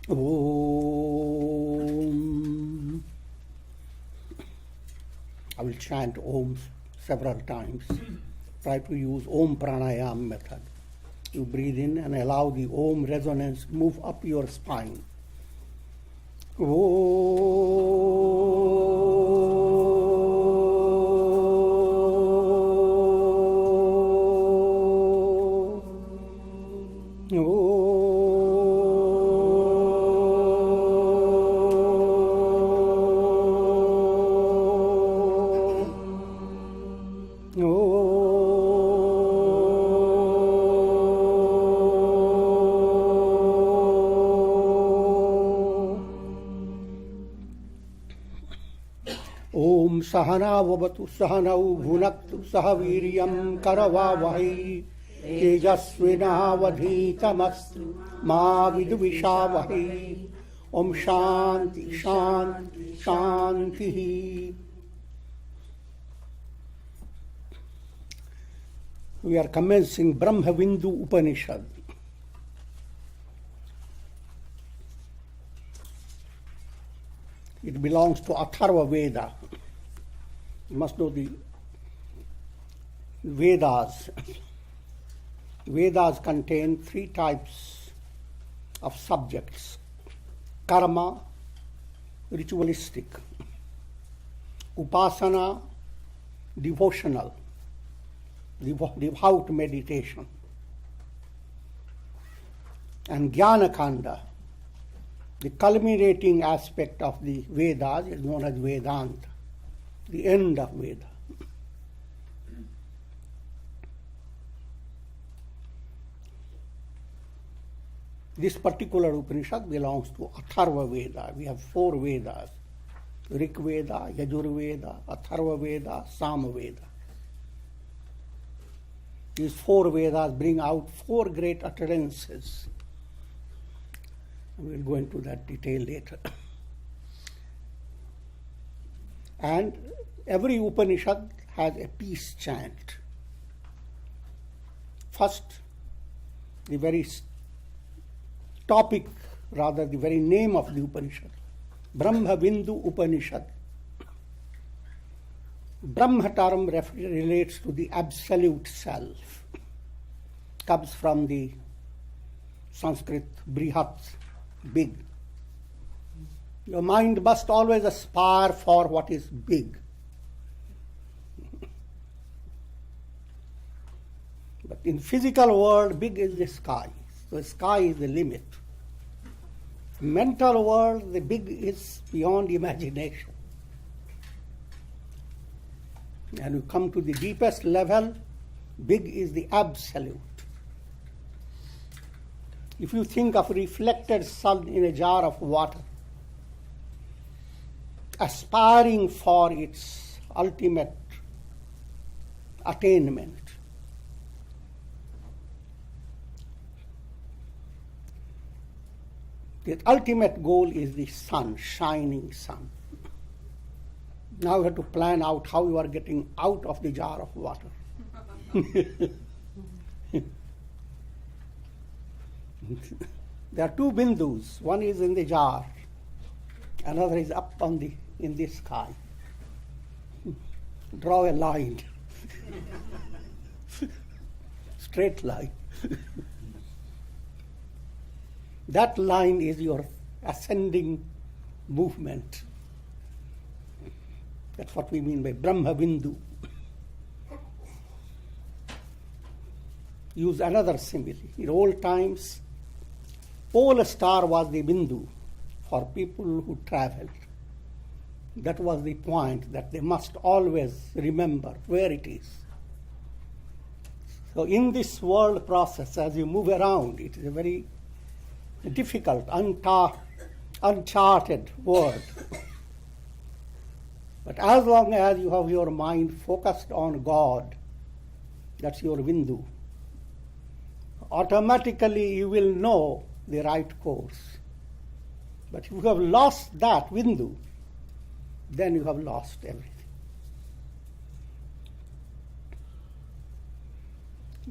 Om. I will chant Om several times. Try to use Om Pranayam method. You breathe in and allow the Om resonance move up your spine. Sahana vavatu sahanau bhunaktu sahaviryam karavavahai tejasvinavadhitamastu ma vidvishavahai. Om Shanti Shanti Shanti. We are commencing Brahma Bindu Upanishad. It belongs to Atharva Veda. You must know the Vedas. Vedas contain three types of subjects: karma, ritualistic; upasana, devotional, devout meditation; and jnana-kanda, the culminating aspect of the Vedas, is known as Vedanta, the end of Veda. This particular Upanishad belongs to Atharva Veda. We have four Vedas: Rig Veda, Yajur Veda, Atharva Veda, Sama Veda. These four Vedas bring out four great utterances. We will go into that detail later. And every Upanishad has a peace chant. First, the very topic, rather the very name of the Upanishad, Brahma Bindu Upanishad. Brahma term relates to the absolute self. Comes from the Sanskrit brihat, big. Your mind must always aspire for what is big. But in physical world, big is the sky. So sky is the limit. Mental world, the big is beyond imagination. And you come to the deepest level, big is the absolute. If you think of a reflected sun in a jar of water, aspiring for its ultimate attainment, the ultimate goal is the sun, shining sun. Now you have to plan out how you are getting out of the jar of water. There are two bindus. One is in the jar, another is up in the sky. Draw a line. Straight line. That line is your ascending movement. That's what we mean by Brahma Bindu. Use another simile. In old times, pole star was the Bindu for people who traveled. That was the point, that they must always remember where it is. So in this world process, as you move around, it is a very difficult, uncharted world. But as long as you have your mind focused on God, that's your Bindu, automatically you will know the right course. But if you have lost that Bindu, then you have lost everything.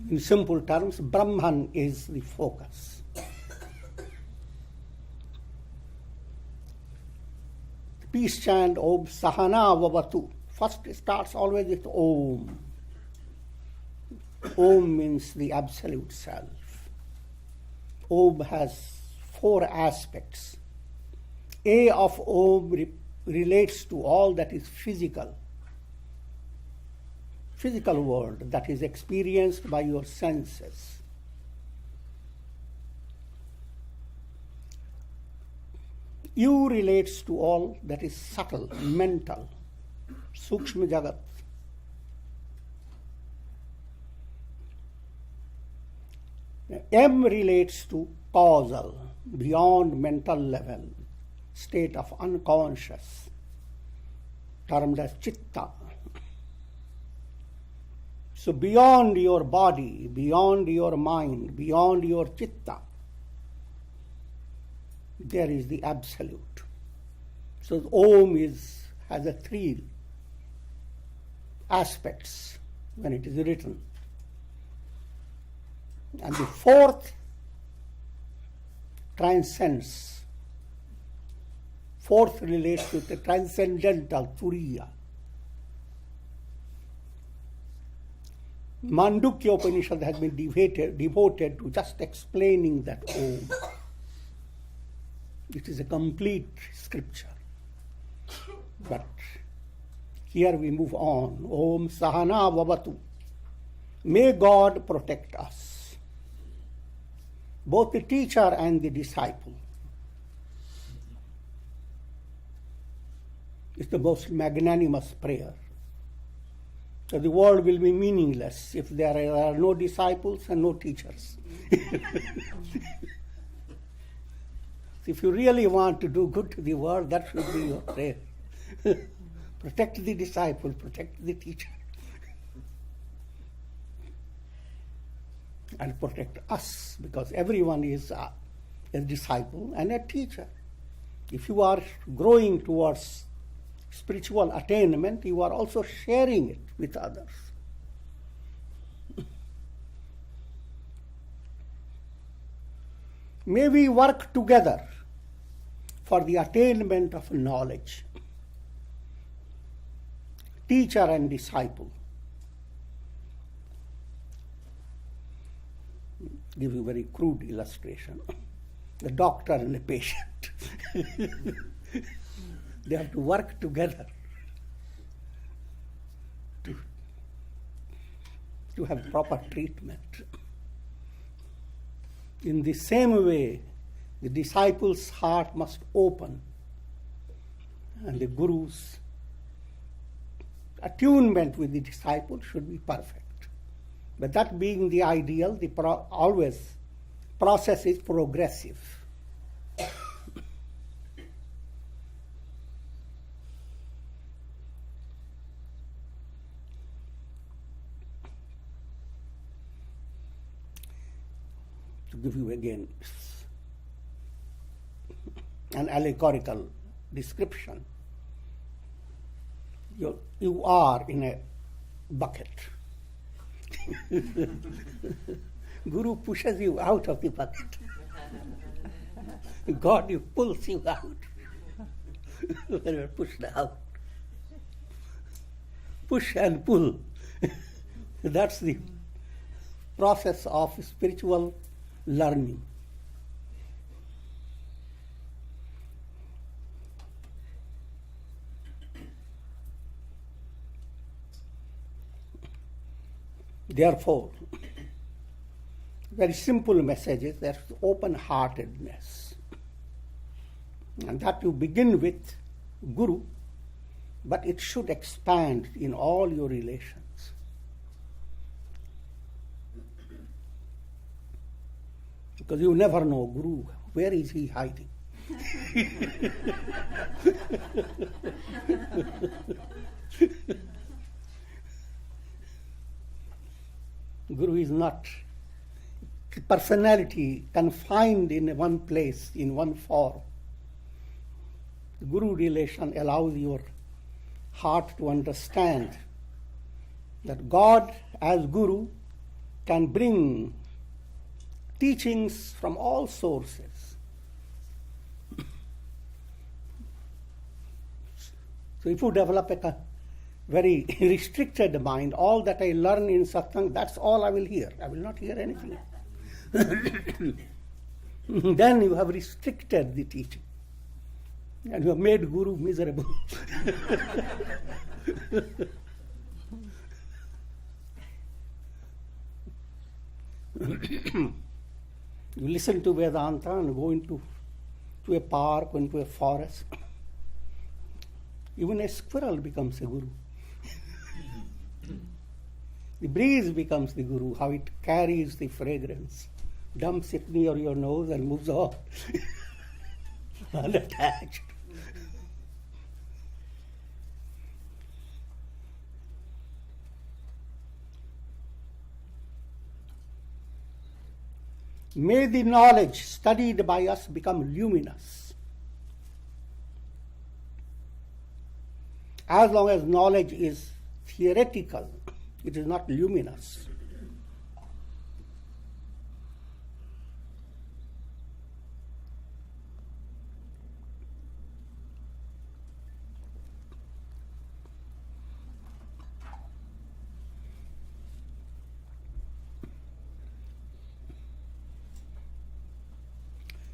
In simple terms, Brahman is the focus. peace chant Om Sahana Vavatu. First it starts always with Om. Om means the absolute self. Om has 4 aspects. A of Om relates to all that is physical world that is experienced by your senses. U relates to all that is subtle, mental, Sukshma Jagat. M relates to causal, beyond mental level, state of unconscious, termed as Chitta. So beyond your body, beyond your mind, beyond your Chitta, there is the Absolute. So Om has 3 aspects when it is written. And the 4th transcends. 4th relates to the transcendental, Turiya. Mandukya Upanishad has been devoted to just explaining that Om. It is a complete scripture. But here we move on. Om Sahana Vavatu. May God protect us. Both the teacher and the disciple. It's the most magnanimous prayer. So the world will be meaningless if there are no disciples and no teachers. If you really want to do good to the world, that should be your prayer. Protect the disciple, protect the teacher. And protect us, because everyone is a disciple and a teacher. If you are growing towards spiritual attainment, you are also sharing it with others. May we work together for the attainment of knowledge. Teacher and disciple. Give you a very crude illustration. The doctor and the patient. They have to work together to have proper treatment. In the same way, the disciple's heart must open and the Guru's attunement with the disciple should be perfect. But that being the ideal, always process is progressive. To give you again an allegorical description, you are in a bucket. Guru pushes you out of the bucket. God pulls you out when you are pushed out. Push and pull. That's the process of spiritual learning. Therefore, very simple message is there's open-heartedness. And that you begin with Guru, but it should expand in all your relations. Because you never know, Guru, where is he hiding? Guru is not personality confined in one place, in one form. The Guru relation allows your heart to understand that God as Guru can bring teachings from all sources. So if you develop a very restricted mind, all that I learn in satsang, that's all I will hear. I will not hear anything. Then you have restricted the teaching. And you have made Guru miserable. You listen to Vedanta and go into a park, into a forest. Even a squirrel becomes a guru. The breeze becomes the guru, how it carries the fragrance, dumps it near your nose and moves on, unattached. May the knowledge studied by us become luminous. As long as knowledge is theoretical, it is not luminous.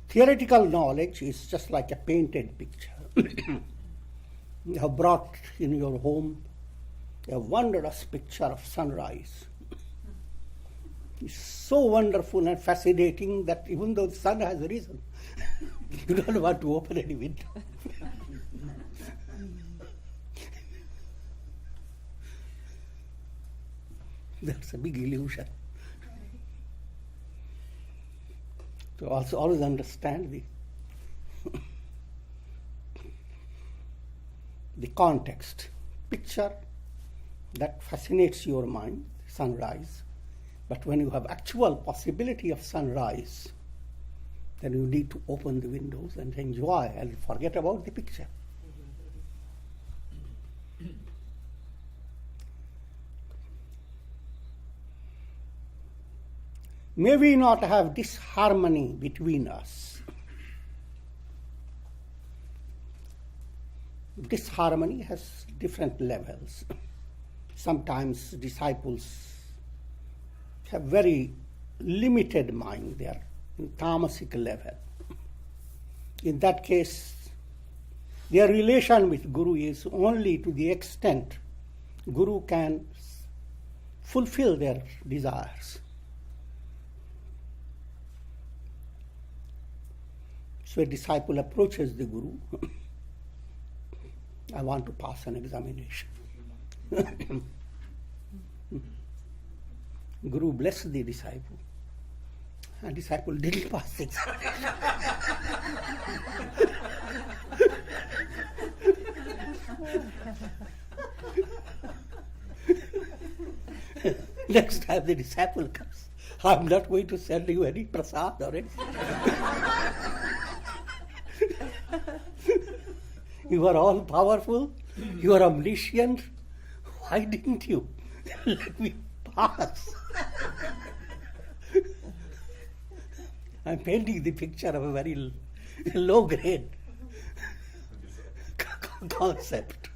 Theoretical knowledge is just like a painted picture. You have brought in your home a wondrous picture of sunrise. It's so wonderful and fascinating that even though the sun has risen, you don't want to open any window. That's a big illusion. So also always understand the context. Picture that fascinates your mind, sunrise. But when you have actual possibility of sunrise, then you need to open the windows and enjoy and forget about the picture. May we not have disharmony between us. Disharmony has different levels. Sometimes disciples have very limited mind. They are in tamasic level. In that case, their relation with Guru is only to the extent Guru can fulfill their desires. So a disciple approaches the Guru. I want to pass an examination. Guru blessed the disciple. And disciple didn't pass the examination. Next time the disciple comes, I'm not going to send you any prasad or anything. You are all powerful, you are omniscient. Why didn't you let me pass? I'm painting the picture of a very low grade concept.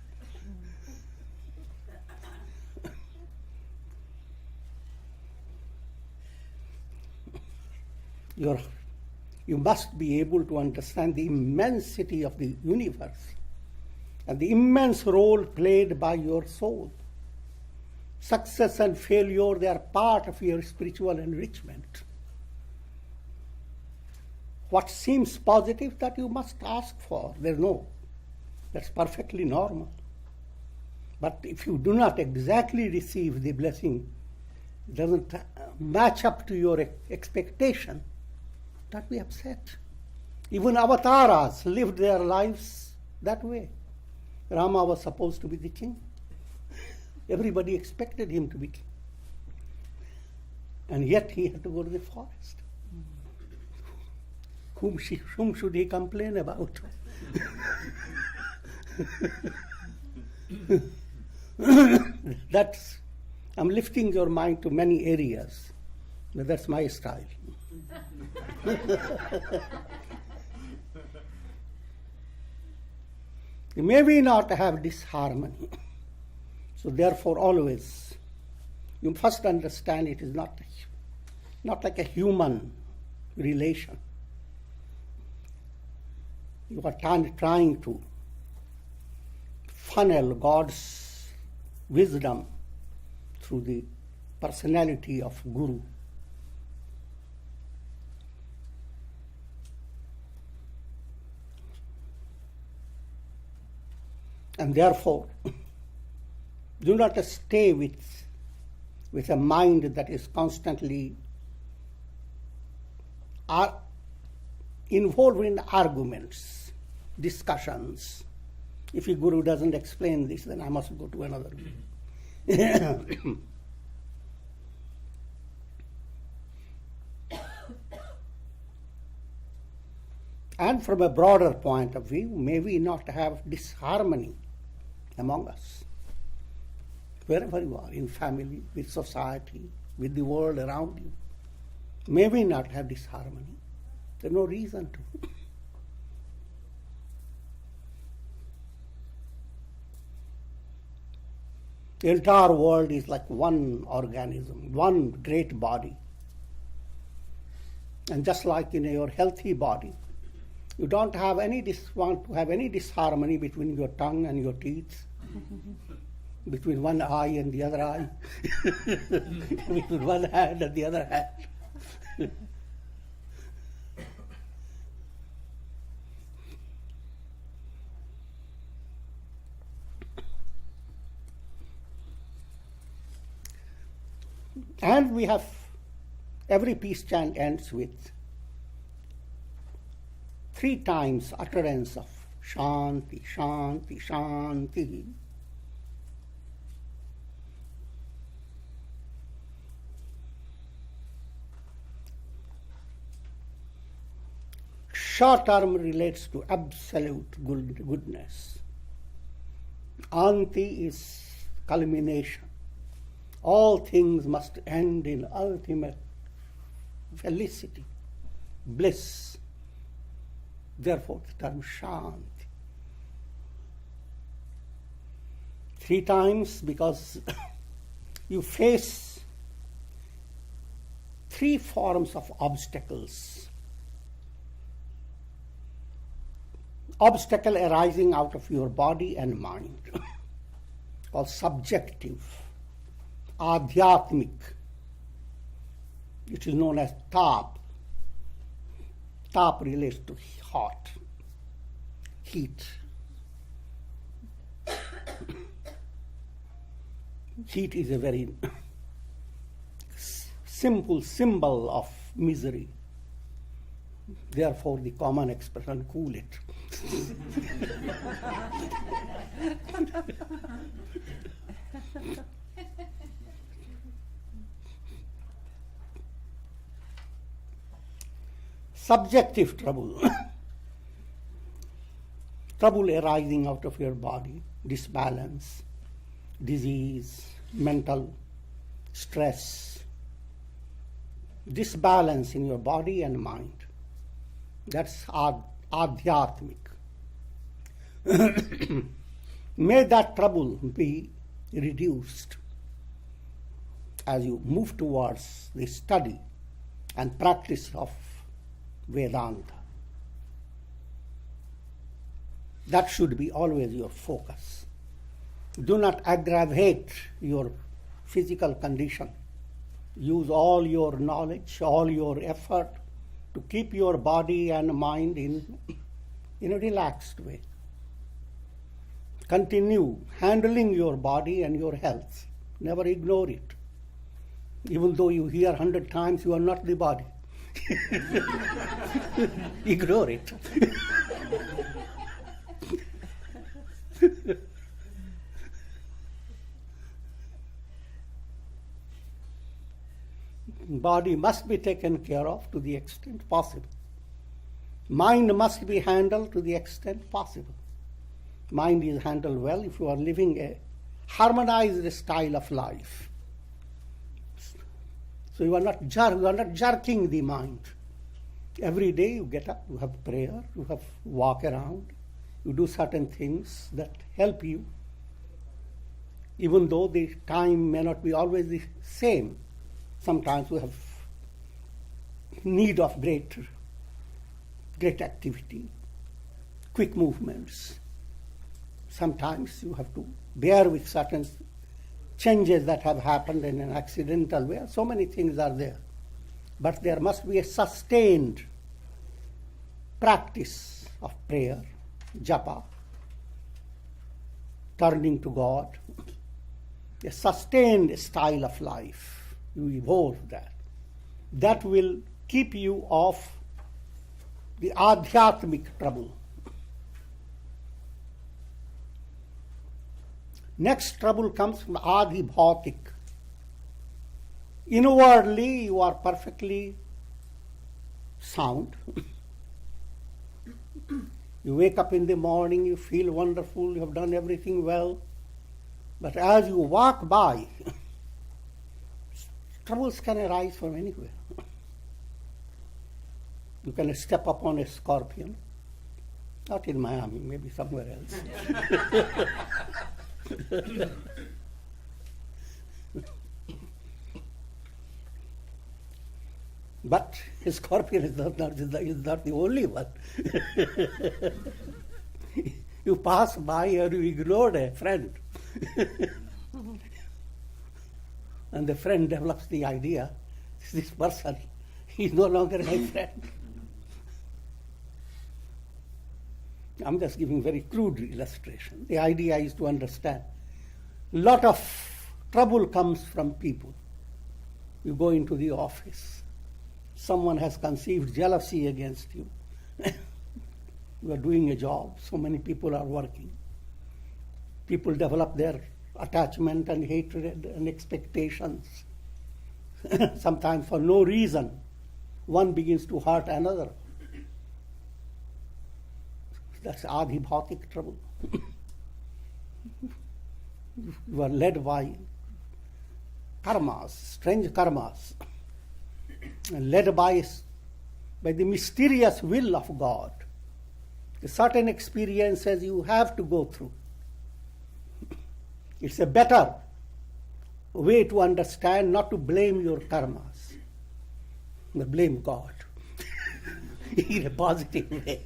You must be able to understand the immensity of the universe and the immense role played by your soul. Success and failure, they are part of your spiritual enrichment. What seems positive, that you must ask for. That's perfectly normal. But if you do not exactly receive the blessing, it doesn't match up to your expectation, don't be upset. Even avatars lived their lives that way. Rama was supposed to be the king. Everybody expected him to be king. And yet he had to go to the forest. Whom should he complain about? I'm lifting your mind to many areas. But that's my style. may we not have disharmony. So therefore always, you first understand it is not like a human relation. You are trying to funnel God's wisdom through the personality of Guru. And therefore, do not stay with a mind that is constantly involved in arguments, discussions. If your Guru doesn't explain this, then I must go to another Guru. And from a broader point of view, may we not have disharmony among us. Wherever you are, in family, with society, with the world around you, may we not have disharmony. There's no reason to. The entire world is like one organism, one great body. And just like in your healthy body, you don't have want to have any disharmony between your tongue and your teeth, between one eye and the other eye, between one hand and the other hand. And we have, every peace chant ends with 3 times utterance of Shanti, Shanti, Shanti. Short term relates to absolute goodness. Anti is culmination. All things must end in ultimate felicity, bliss. Therefore, the term Shanti. 3 times because you face 3 forms of obstacles. Obstacle arising out of your body and mind, called subjective, adhyatmic. It is known as tap. Tap relates to hot, heat. Heat is a very simple symbol of misery. Therefore, the common expression, cool it. Subjective trouble. Trouble arising out of your body, disbalance, disease, mental stress, disbalance in your body and mind. That's adhyatmic. May that trouble be reduced as you move towards the study and practice of Vedanta. That should be always your focus. Do not aggravate your physical condition. Use all your knowledge, all your effort to keep your body and mind in a relaxed way. Continue handling your body and your health. Never ignore it. Even though you hear 100 times, you are not the body. Ignore it. Body must be taken care of to the extent possible. Mind must be handled to the extent possible. Mind is handled well if you are living a harmonized style of life. So you are not jerking the mind. Every day you get up, you have prayer, you have walk around, You do certain things that help you, even though the time may not be always the same. Sometimes we have need of great activity, quick movements. Sometimes you have to bear with certain changes that have happened in an accidental way. So many things are there. But there must be a sustained practice of prayer, japa, turning to God, a sustained style of life. You evolve that. That will keep you off the adhyatmic trouble. Next trouble comes from adi bhautik. Inwardly, you are perfectly sound. You wake up in the morning, you feel wonderful, you have done everything well. But as you walk by, troubles can arise from anywhere. You can step upon a scorpion, not in Miami, maybe somewhere else. But a scorpion is not the only one. You pass by or you ignored a friend. And the friend develops the idea, this person, he is no longer my friend. I'm just giving very crude illustration. The idea is to understand. A lot of trouble comes from people. You go into the office. Someone has conceived jealousy against you. You are doing a job. So many people are working. People develop their attachment and hatred and expectations. Sometimes for no reason, one begins to hurt another. That's adi bhautik trouble. You are led by karmas, strange karmas, led by the mysterious will of God. Certain experiences you have to go through. It's a better way to understand, not to blame your karmas, but blame God in a positive way.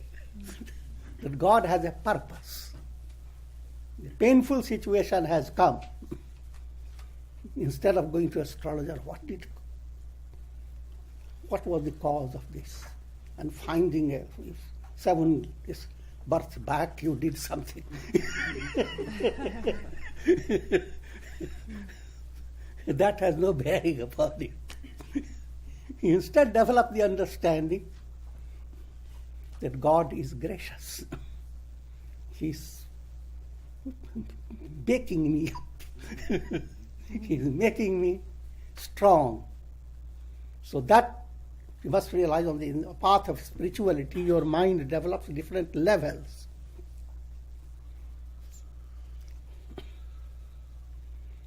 That God has a purpose. The painful situation has come. Instead of going to astrologer, what was the cause of this? And finding 7 births back, you did something. That has no bearing upon it. Instead, develop the understanding that God is gracious. He's baking me up. He's making me strong. So that you must realize on the path of spirituality, your mind develops different levels.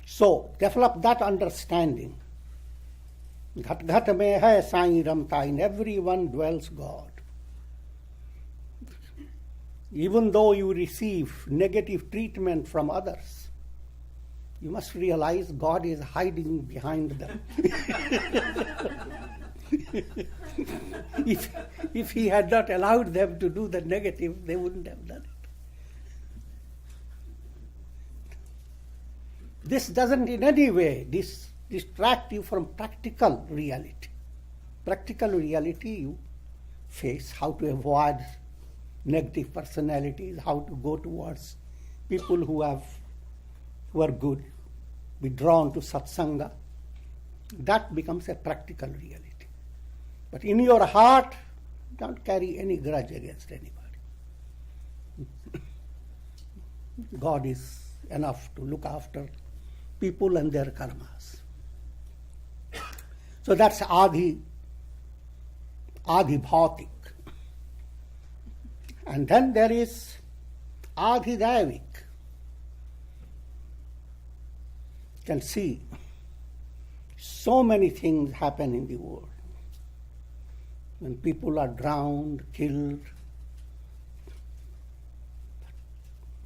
So develop that understanding. Ghat ghat mein hai sai ramta, in everyone dwells God. Even though you receive negative treatment from others, you must realize God is hiding behind them. If He had not allowed them to do the negative, they wouldn't have done it. This doesn't in any way distract you from practical reality. Practical reality you face, how to avoid negative personalities, how to go towards people who are good, be drawn to satsanga. That becomes a practical reality. But in your heart, don't carry any grudge against anybody. God is enough to look after people and their karmas. So that's adi bhautik. And then there is adhidavik. You can see so many things happen in the world. When people are drowned, killed,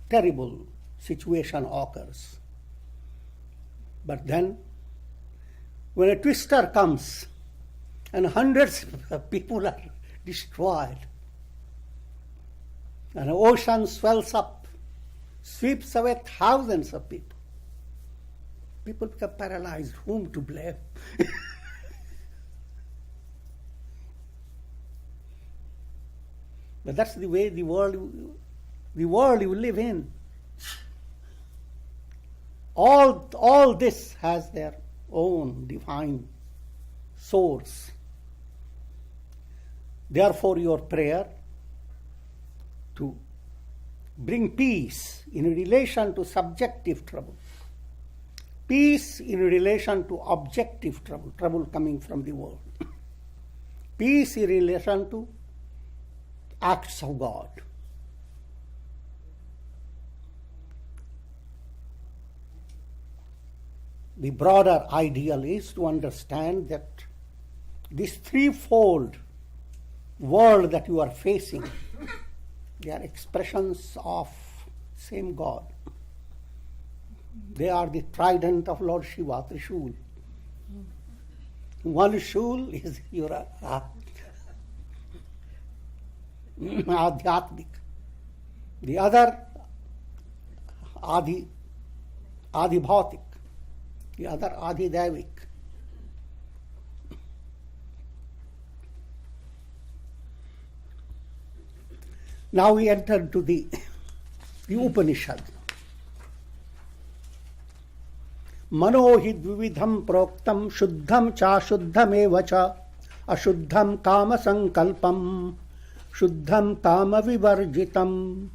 terrible situation occurs. But then, when a twister comes and hundreds of people are destroyed, and an ocean swells up, sweeps away thousands of people, people become paralyzed. Whom to blame? But that's the way the world you live in. All this has their own divine source. Therefore, your prayer to bring peace in relation to subjective trouble, peace in relation to objective trouble, trouble coming from the world, peace in relation to acts of God. The broader ideal is to understand that this threefold world that you are facing, they are expressions of same God. They are the trident of Lord Shiva, Trishul. One shul is your Adhyatmik. The other Adi Bhautik. The other Adi Daivik. Now we enter into the Upanishad. Mano hi dvividham proktam shuddham cha shuddhameva cha ashuddham kama sankalpam shuddham kama vivarjitam.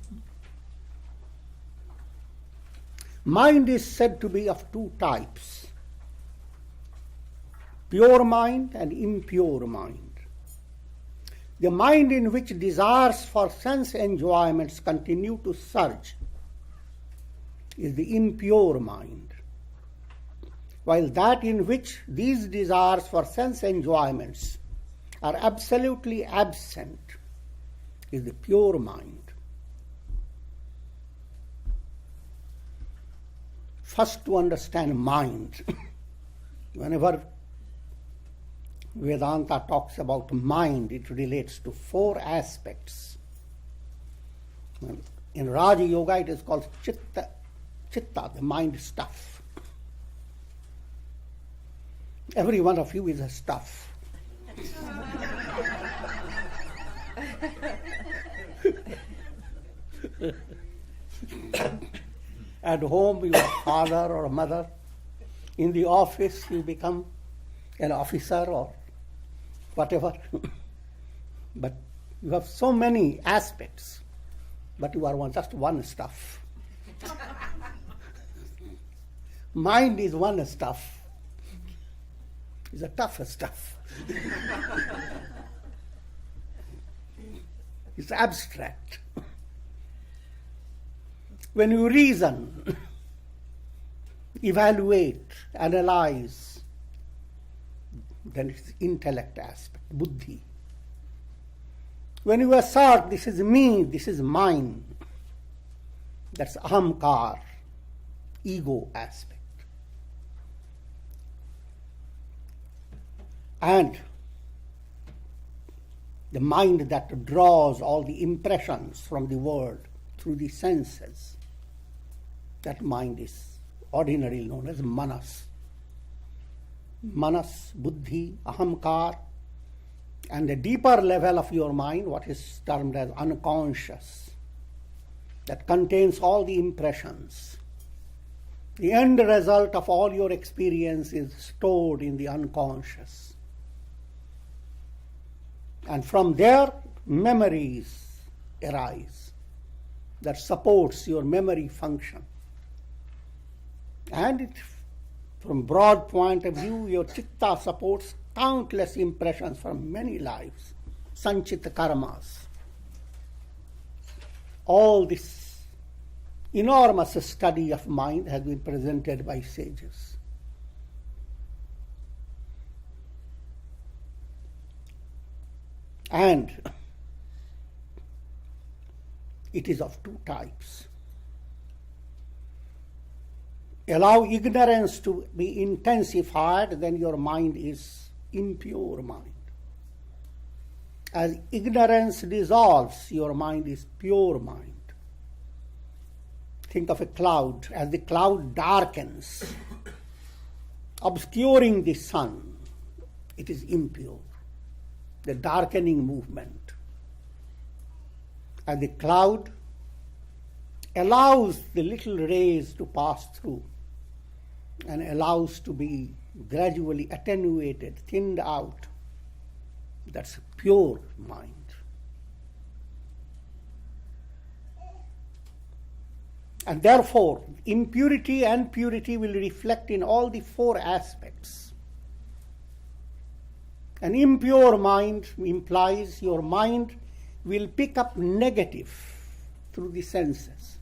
Mind is said to be of two types, pure mind and impure mind. The mind in which desires for sense enjoyments continue to surge is the impure mind, while that in which these desires for sense enjoyments are absolutely absent is the pure mind. First, to understand mind. Whenever Vedanta talks about mind, it relates to four aspects. In Raja Yoga, it is called chitta, the mind stuff. Every one of you is a stuff. At home, you are father or mother. In the office, you become an officer or whatever. But you have so many aspects, but you are just one stuff. Mind is one stuff. It's a tougher stuff. It's abstract. When you reason, evaluate, analyze, then it's intellect aspect, buddhi. When you assert, this is me, this is mine, that's ahamkar, ego aspect. And the mind that draws all the impressions from the world through the senses, that mind is ordinarily known as manas. Manas, buddhi, ahamkar, and the deeper level of your mind, what is termed as unconscious, that contains all the impressions. The end result of all your experience is stored in the unconscious. And from there, memories arise that supports your memory function. And it, from broad point of view, your chitta supports countless impressions from many lives, sanchita karmas. All this enormous study of mind has been presented by sages. And it is of two types. allow ignorance to be intensified, then your mind is impure mind. As ignorance dissolves, your mind is pure mind. Think of a cloud. As the cloud darkens, obscuring the sun, it is impure. The darkening movement. As the cloud allows the little rays to pass through and allows to be gradually attenuated, thinned out, that's a pure mind. And therefore, impurity and purity will reflect in all the four aspects. An impure mind implies your mind will pick up negative through the senses.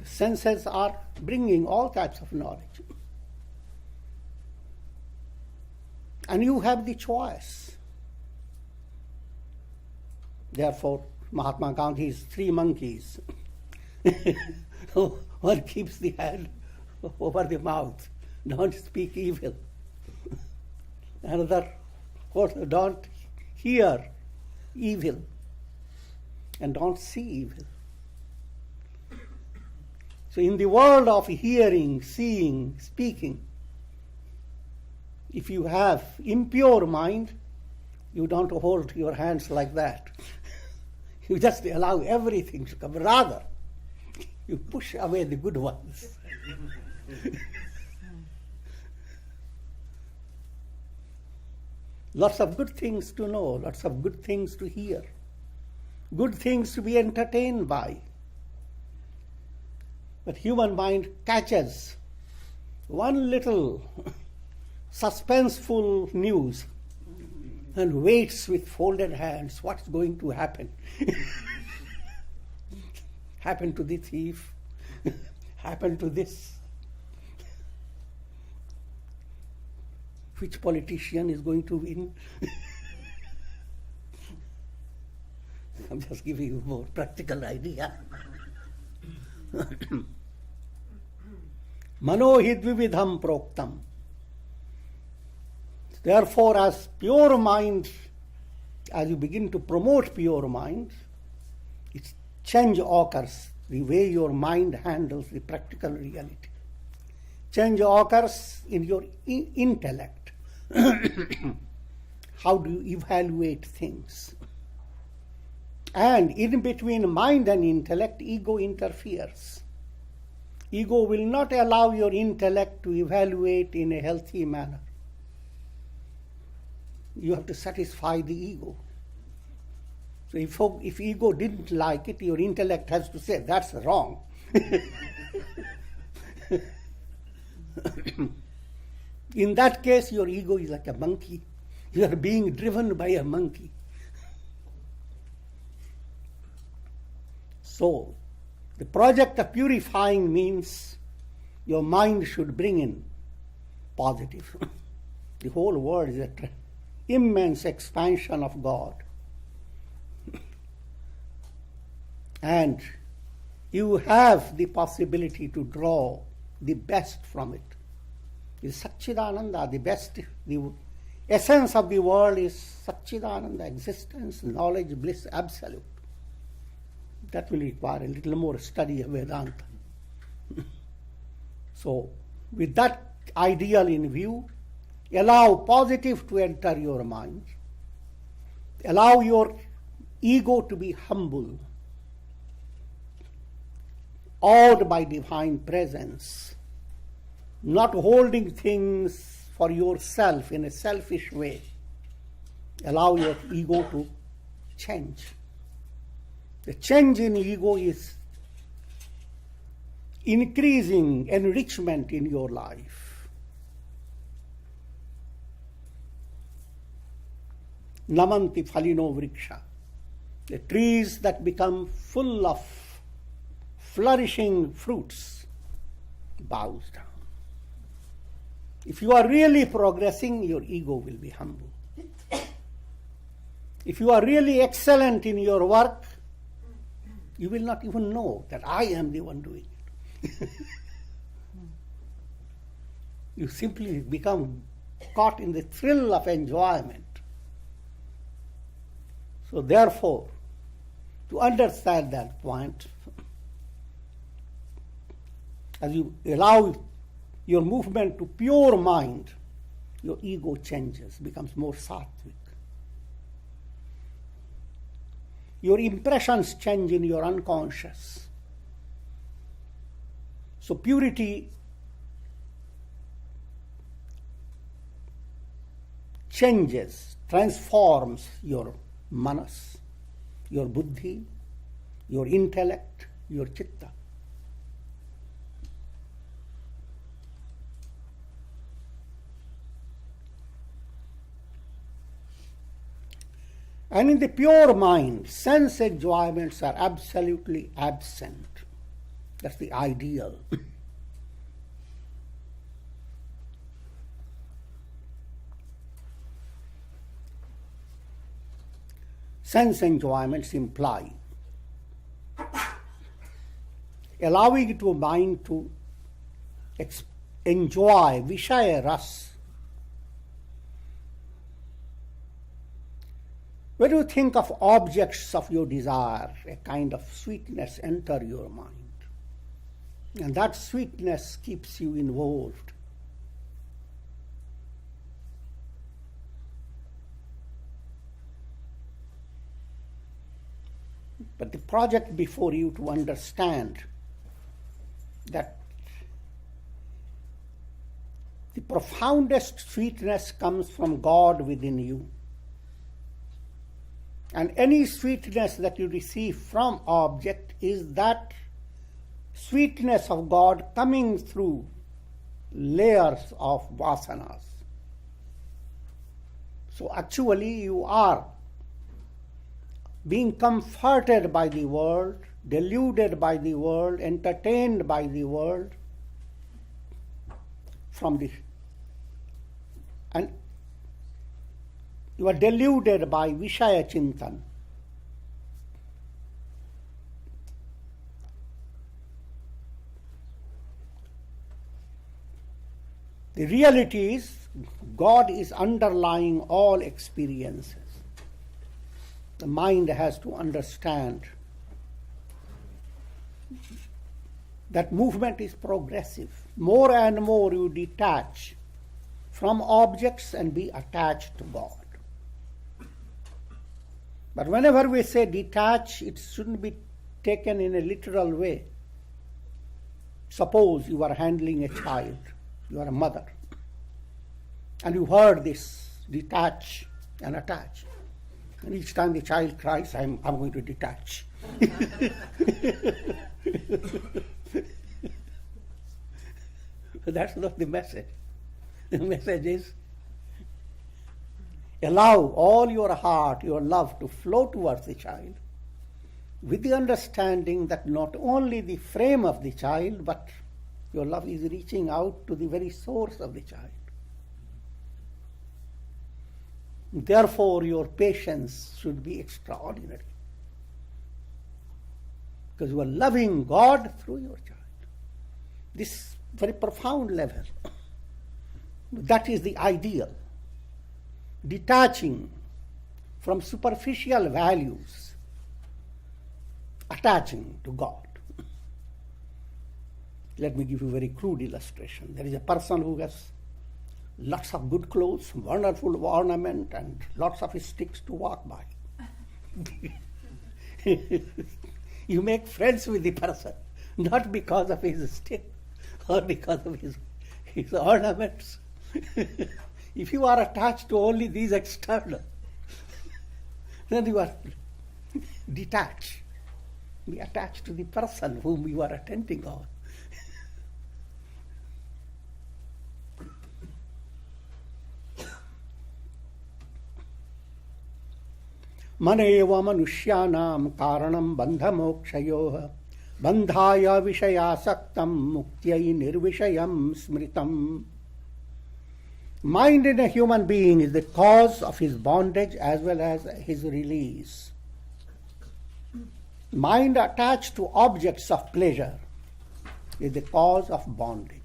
The senses are bringing all types of knowledge. And you have the choice. Therefore, Mahatma Gandhi's three monkeys. One keeps the hand over the mouth, don't speak evil. Another, don't hear evil and don't see evil. So in the world of hearing, seeing, speaking, if you have impure mind, you don't hold your hands like that. You just allow everything to come. Rather, you push away the good ones. Lots of good things to know, lots of good things to hear, good things to be entertained by. But human mind catches one little suspenseful news and waits with folded hands. What's going to happen? Happen to the thief? Happen to this? Which politician is going to win? I'm just giving you a more practical idea. Manohid vividham proktam. Therefore, as pure mind, as you begin to promote pure mind, its change occurs, the way your mind handles the practical reality. Change occurs in your intellect. How do you evaluate things? And in between mind and intellect, ego interferes. Ego will not allow your intellect to evaluate in a healthy manner. You have to satisfy the ego. So if ego didn't like it, your intellect has to say, that's wrong. In that case, your ego is like a monkey. You are being driven by a monkey. So, the project of purifying means your mind should bring in positive. The whole world is an immense expansion of God. And you have the possibility to draw the best from it. It's Satchidananda, the best, the essence of the world is Satchidananda, existence, knowledge, bliss, absolute. That will require a little more study of Vedanta. So, with that ideal in view, allow positive to enter your mind. Allow your ego to be humble, awed by divine presence, not holding things for yourself in a selfish way. Allow your ego to change. The change in ego is increasing enrichment in your life. Namanti phalino vriksha. The trees that become full of flourishing fruits bows down. If you are really progressing, your ego will be humble. If you are really excellent in your work, you will not even know that I am the one doing it. You simply become caught in the thrill of enjoyment. So therefore, to understand that point, as you allow your movement to pure mind, your ego changes, becomes more sattvic. Your impressions change in your unconscious. So purity changes, transforms your manas, your buddhi, your intellect, your chitta. And in the pure mind, sense enjoyments are absolutely absent. That's the ideal. Sense enjoyments imply allowing to mind to enjoy Vishaya Ras. When you think of objects of your desire, a kind of sweetness enter your mind. And that sweetness keeps you involved. But the project before you to understand that the profoundest sweetness comes from God within you. And any sweetness that you receive from object is that sweetness of God coming through layers of vasanas. So actually you are being comforted by the world, deluded by the world, entertained by the world, and you are deluded by Vishaya Chintan. The reality is, God is underlying all experiences. The mind has to understand that movement is progressive. More and more you detach from objects and be attached to God. But whenever we say detach, it shouldn't be taken in a literal way. Suppose you are handling a child, you are a mother, and you heard this, detach and attach. And each time the child cries, I'm going to detach. That's not the message. The message is, allow all your heart, your love to flow towards the child with the understanding that not only the frame of the child, but your love is reaching out to the very source of the child. Therefore, your patience should be extraordinary, because you are loving God through your child. This very profound level. That is the ideal. Detaching from superficial values, attaching to God. Let me give you a very crude illustration. There is a person who has lots of good clothes, wonderful ornament, and lots of sticks to walk by. You make friends with the person, not because of his stick or because of his ornaments. If you are attached to only these external, then you are detached. Be attached to the person whom you are attending on. Maneva manushyanam karanam bandha mokshayoha bandhaya vishayasaktam muktyai nirvishayam smritam. Mind in a human being is the cause of his bondage as well as his release. Mind attached to objects of pleasure is the cause of bondage.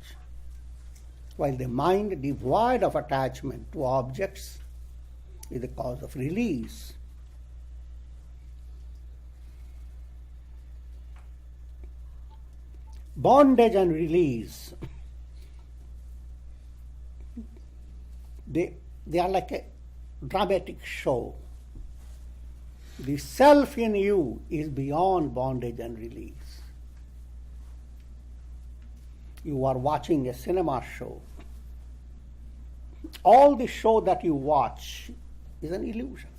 while the mind devoid of attachment to objects is the cause of release. Bondage and release, they are like a dramatic show. The self in you is beyond bondage and release. You are watching a cinema show. All the show that you watch is an illusion.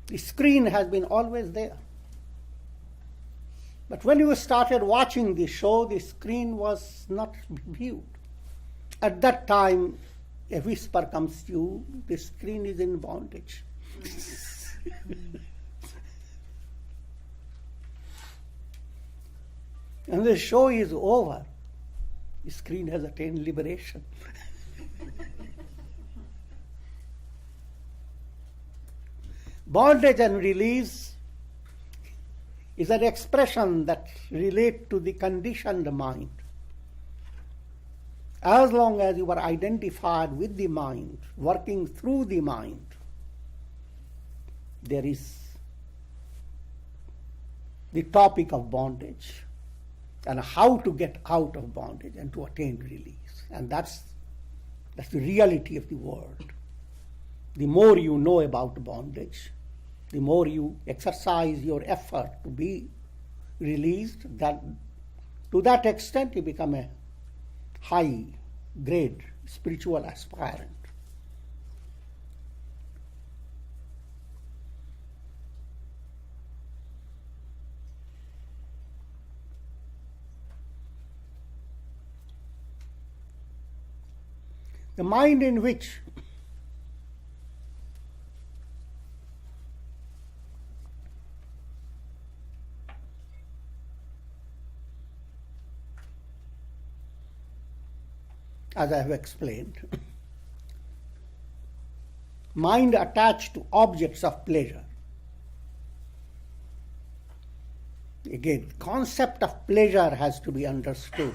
The screen has been always there. But when you started watching the show, the screen was not viewed. At that time, a whisper comes to you, the screen is in bondage. And the show is over. The screen has attained liberation. Bondage and release is an expression that relates to the conditioned mind. As long as you are identified with the mind, working through the mind, there is the topic of bondage and how to get out of bondage and to attain release. And that's the reality of the world. The more you know about bondage, the more you exercise your effort to be released, that to that extent you become a high-grade spiritual aspirant. The mind in which as I have explained, mind attached to objects of pleasure. Again, concept of pleasure has to be understood.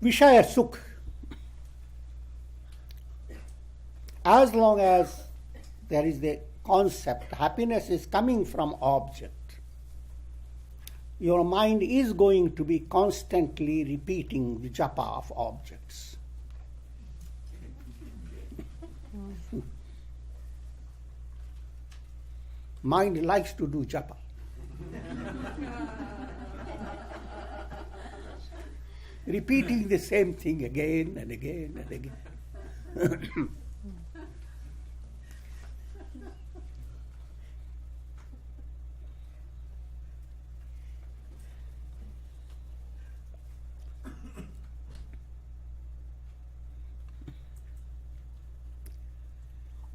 Vishaya Sukh, as long as there is the concept, happiness is coming from object, your mind is going to be constantly repeating the japa of objects. Mind likes to do japa. Repeating the same thing again and again and again.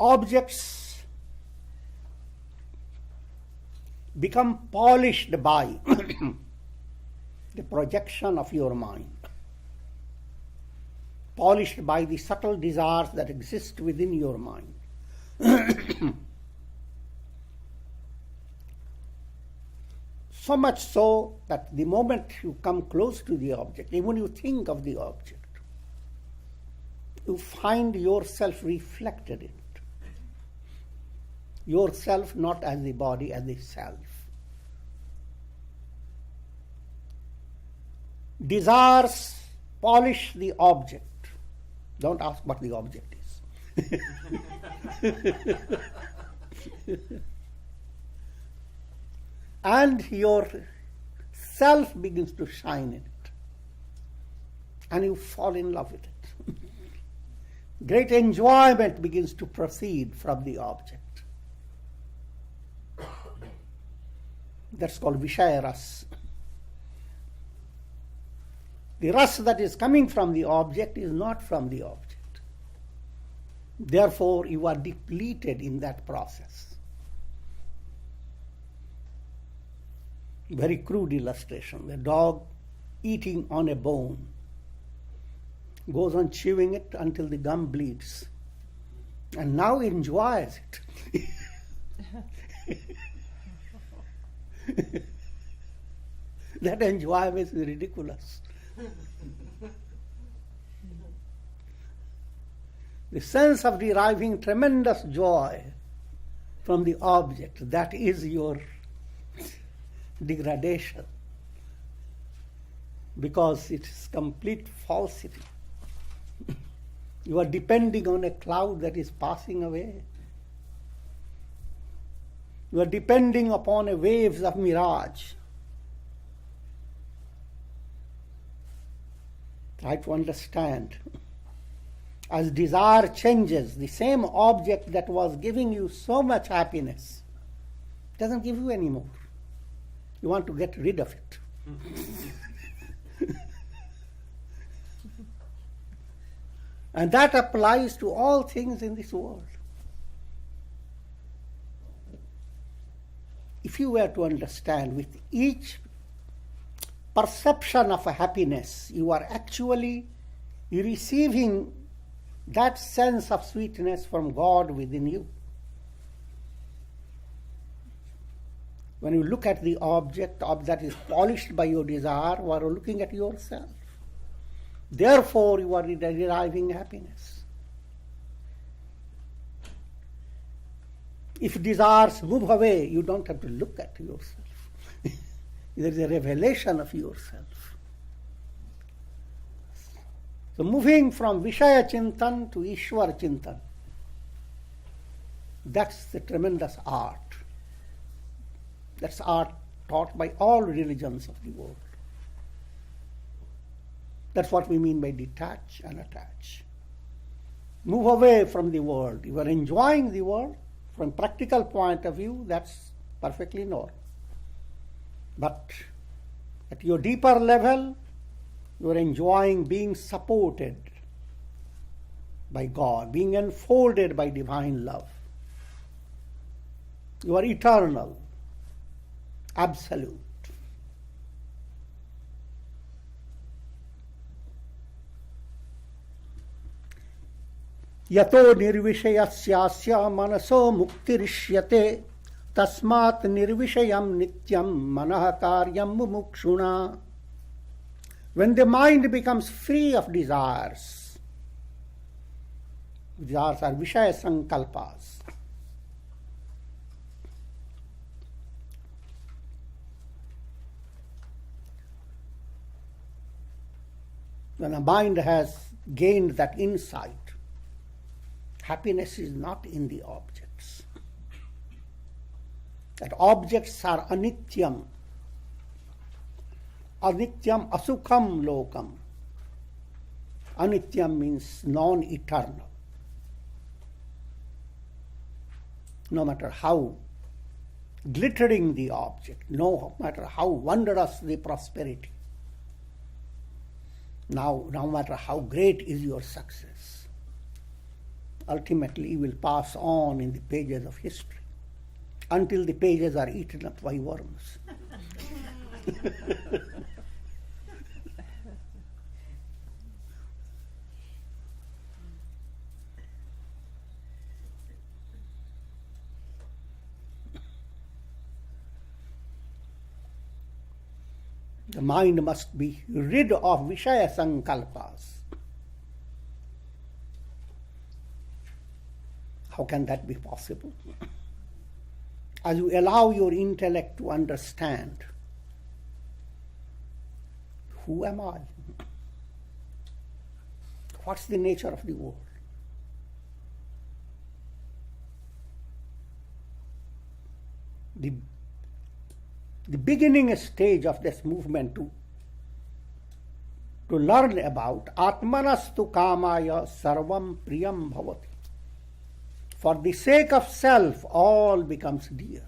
Objects become polished by the projection of your mind, polished by the subtle desires that exist within your mind. So much so that the moment you come close to the object, even you think of the object, you find yourself reflected in it. Yourself not as the body, as the self. Desires polish the object. Don't ask what the object is. And your self begins to shine in it. And you fall in love with it. Great enjoyment begins to proceed from the object. That's called Vishaya Ras. The ras that is coming from the object is not from the object. Therefore, you are depleted in that process. Very crude illustration. The dog eating on a bone goes on chewing it until the gum bleeds. And now enjoys it. That enjoyment is ridiculous. The sense of deriving tremendous joy from the object, that is your degradation. Because it is complete falsity. You are depending on a cloud that is passing away. You are depending upon a waves of mirage. Try to understand. As desire changes, the same object that was giving you so much happiness doesn't give you any more. You want to get rid of it. And that applies to all things in this world. If you were to understand with each perception of a happiness, you are actually receiving that sense of sweetness from God within you. When you look at the object that is polished by your desire, you are looking at yourself. Therefore, you are deriving happiness. If desires move away, you don't have to look at yourself. There is a revelation of yourself. So moving from Vishaya Chintan to Ishwar Chintan, that's the tremendous art. That's art taught by all religions of the world. That's what we mean by detach and attach. Move away from the world. You are enjoying the world. From practical point of view, that's perfectly normal. But at your deeper level, you are enjoying being supported by God, being enfolded by divine love. You are eternal, absolute. Yato nirvishayasya manaso muktirishyate tasmat nirvishayam nityam manah karyam mumukshuna. When the mind becomes free of desires, desires are Vishaya Sankalpas. When a mind has gained that insight, happiness is not in the objects. That objects are anityam. Anityam asukham lokam. Anityam means non-eternal. No matter how glittering the object, no matter how wondrous the prosperity, no matter how great is your success, ultimately you will pass on in the pages of history until the pages are eaten up by worms. The mind must be rid of Vishaya Sankalpas. How can that be possible? As you allow your intellect to understand, who am I? What's the nature of the world? The beginning stage of this movement to learn about Atmanastu Kamaya Sarvam Priyam Bhavati. For the sake of self, all becomes dear.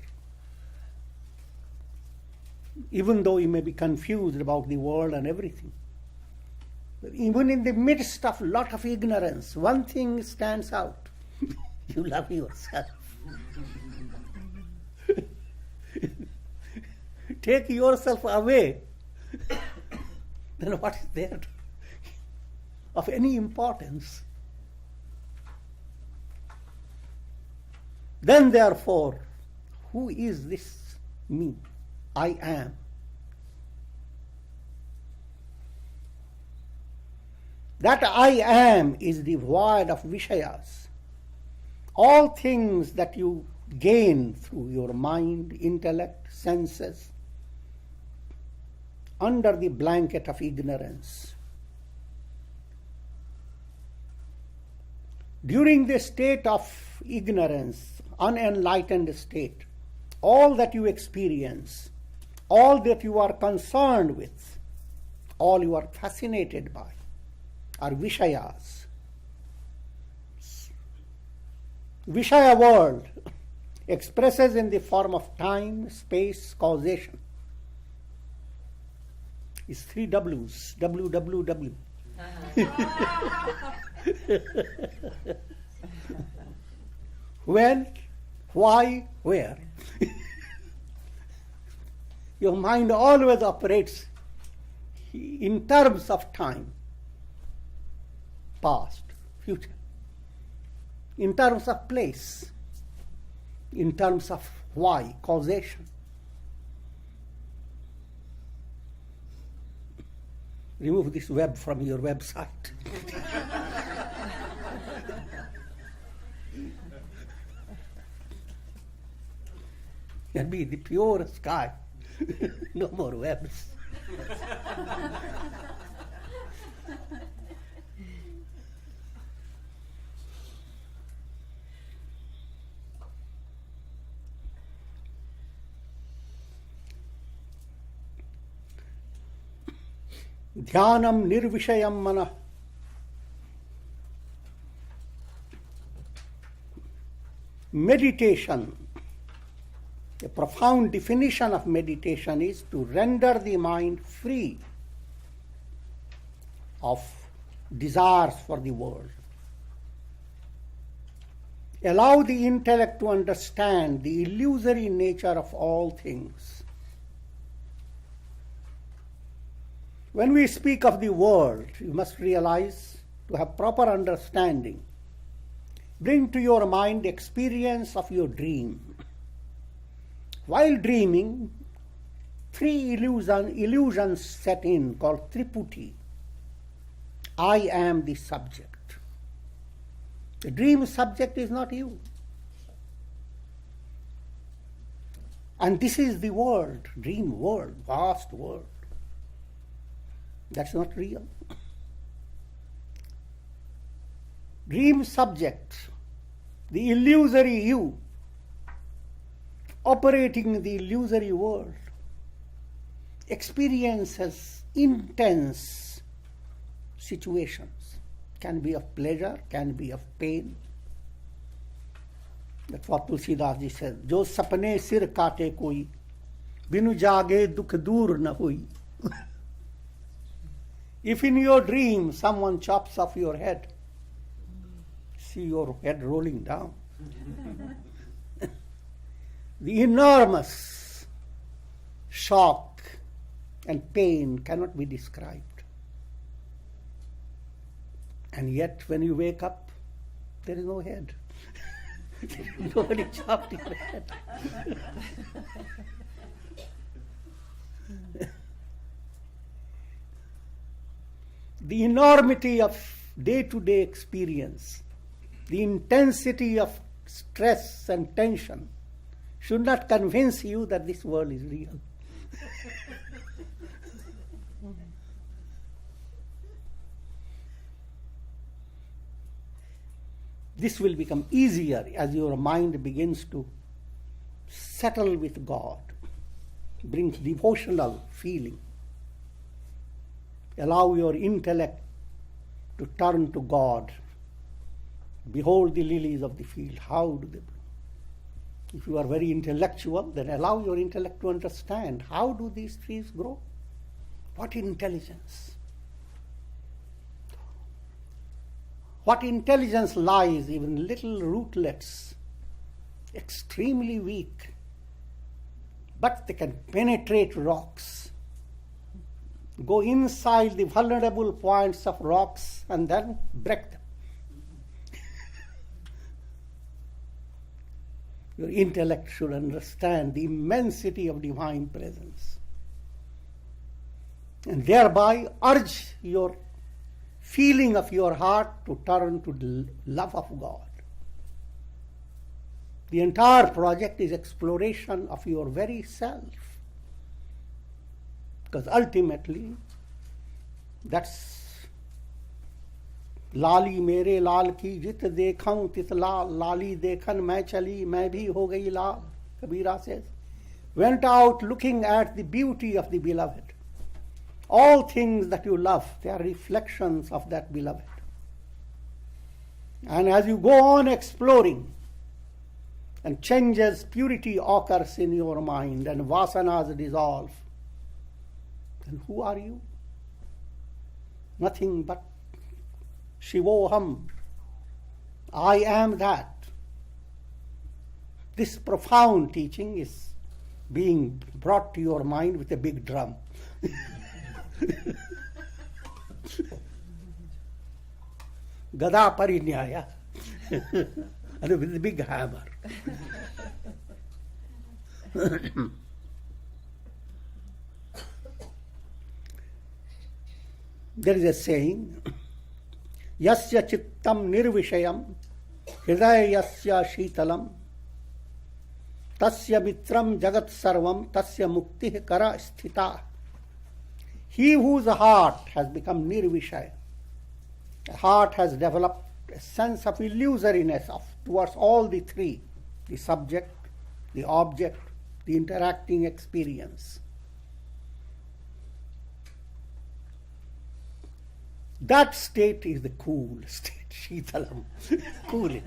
Even though you may be confused about the world and everything. But even in the midst of a lot of ignorance, one thing stands out. You love yourself. Take yourself away, then what is there of any importance? Then therefore, who is this me? I am. That I am is devoid of Vishayas. All things that you gain through your mind, intellect, senses, under the blanket of ignorance. During the state of ignorance, unenlightened state, all that you experience, all that you are concerned with, all you are fascinated by, are Vishayas. Vishaya world expresses in the form of time, space, causation. It's 3 W's, WWW. When, why, where. Your mind always operates in terms of time, past, future, in terms of place, in terms of why, causation. Remove this web from your website. And be the pure sky. No more webs. Dhyanam nirvishayam mana. Meditation. A profound definition of meditation is to render the mind free of desires for the world. Allow the intellect to understand the illusory nature of all things. When we speak of the world, you must realize, to have proper understanding, bring to your mind experience of your dream. While dreaming, 3 illusions set in called Triputi. I am the subject. The dream subject is not you. And this is the world, dream world, vast world. That's not real. Dream subject, the illusory you, operating in the illusory world, experiences intense situations. Can be of pleasure, can be of pain. That's what Tulsidas ji says. Jo sapne sir kaate koi, binu jage dukh dur na hui. If in your dream someone chops off your head, see your head rolling down. The enormous shock and pain cannot be described. And yet when you wake up, there is no head. Nobody chopped your head. The enormity of day-to-day experience, the intensity of stress and tension should not convince you that this world is real. This will become easier as your mind begins to settle with God, brings devotional feeling. Allow your intellect to turn to God. Behold the lilies of the field, how do they bloom? If you are very intellectual, then allow your intellect to understand how do these trees grow? What intelligence? What intelligence lies even in little rootlets, extremely weak, but they can penetrate rocks, go inside the vulnerable points of rocks and then break them. Your intellect should understand the immensity of divine presence and thereby urge your feeling of your heart to turn to the love of God. The entire project is exploration of your very self. Because ultimately, that's लाली मेरे लाल की जित देखूं तित लाल लाली देखन मैं चली मैं भी हो गई लाल. Kabira says, went out looking at the beauty of the beloved. All things that you love, they are reflections of that beloved. And as you go on exploring, and changes, purity occurs in your mind, and vasanas dissolve, then who are you? Nothing but Shivoham. I am that. This profound teaching is being brought to your mind with a big drum. Gada Parinyaya. And with a big hammer. There is a saying, Yasya chittam nirvishayam hridayasya shitalam tasya mitram jagat sarvam tasya muktih kara sthita. He whose heart has become nirvishaya, the heart has developed a sense of illusoriness towards all the three, the subject, the object, the interacting experience. That state is the cool state, Shitalam. Cool it.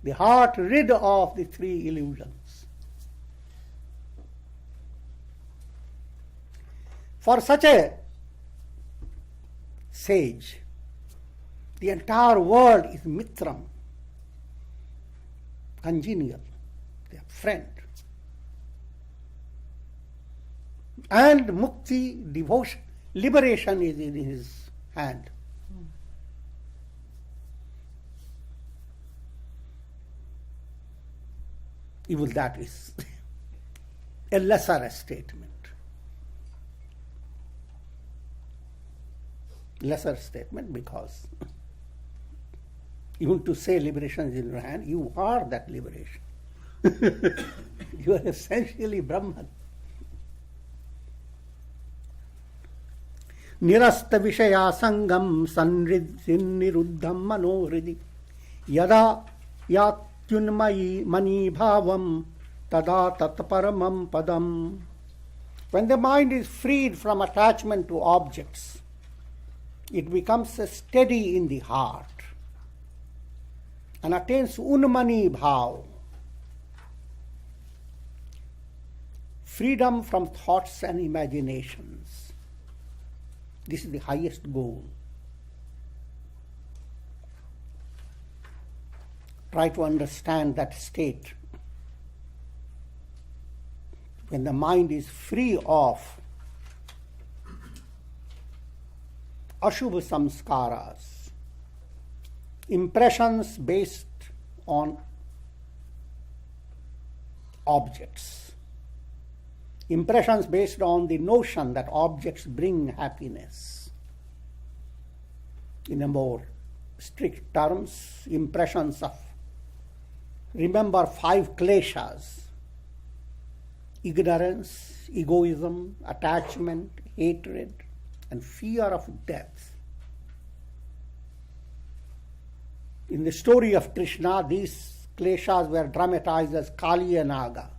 The heart rid of the three illusions. For such a sage, the entire world is mitram, congenial, their friend. And mukti, devotion, liberation is in his hand. Even that is a lesser statement. Lesser statement because even to say liberation is in your hand, you are that liberation. You are essentially Brahman. Nirasta vishaya sangam sanniruddham manohridi yada yatyunmayi mani bhavam tada tatparamam padam. When the mind is freed from attachment to objects, it becomes steady in the heart and attains unmani bhav, freedom from thoughts and imaginations. This is the highest goal. Try to understand that state. When the mind is free of ashubha samskaras, impressions based on objects, impressions based on the notion that objects bring happiness. In a more strict terms, impressions of, remember 5 kleshas: ignorance, egoism, attachment, hatred, and fear of death. In the story of Krishna, these kleshas were dramatized as Kali and Naga.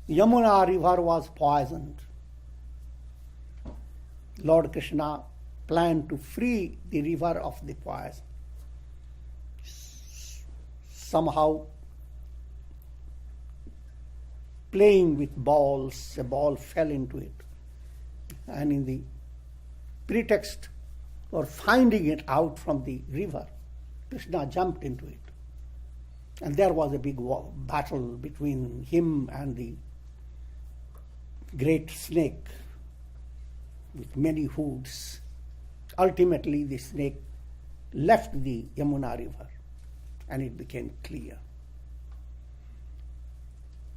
Yamuna river was poisoned. Lord Krishna planned to free the river of the poison. Somehow, playing with balls, a ball fell into it. And in the pretext for finding it out from the river, Krishna jumped into it. And there was a big battle between him and the great snake with many hoods. Ultimately, the snake left the Yamuna river and it became clear.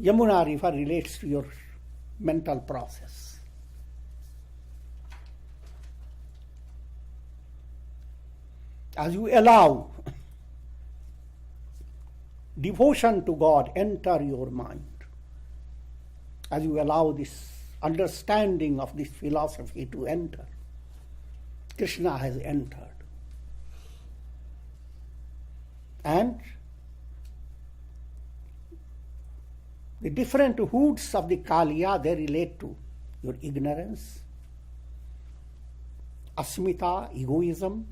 Yamuna river relates to your mental process. As you allow devotion to God enter your mind, as you allow this understanding of this philosophy to enter, Krishna has entered. And the different hoods of the Kaliya, they relate to your ignorance, asmita, egoism,